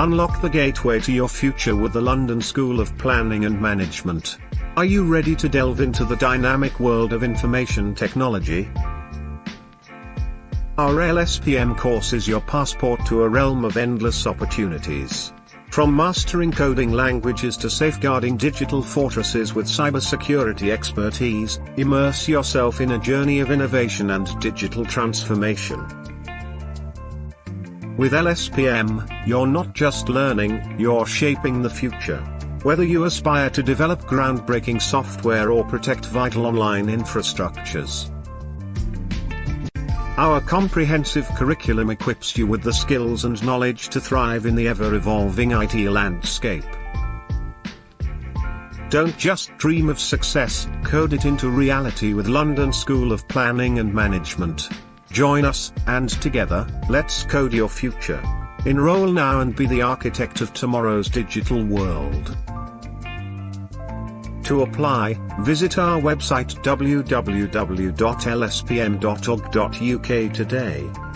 Unlock the gateway to your future with the London School of Planning and Management. Are you ready to delve into the dynamic world of information technology? Our LSPM course is your passport to a realm of endless opportunities. From mastering coding languages to safeguarding digital fortresses with cybersecurity expertise, immerse yourself in a journey of innovation and digital transformation. With LSPM, you're not just learning, you're shaping the future. Whether you aspire to develop groundbreaking software or protect vital online infrastructures, our comprehensive curriculum equips you with the skills and knowledge to thrive in the ever-evolving IT landscape. Don't just dream of success, code it into reality with London School of Planning and Management. Join us, and together, let's code your future. Enroll now and be the architect of tomorrow's digital world. To apply, visit our website www.lspm.org.uk today.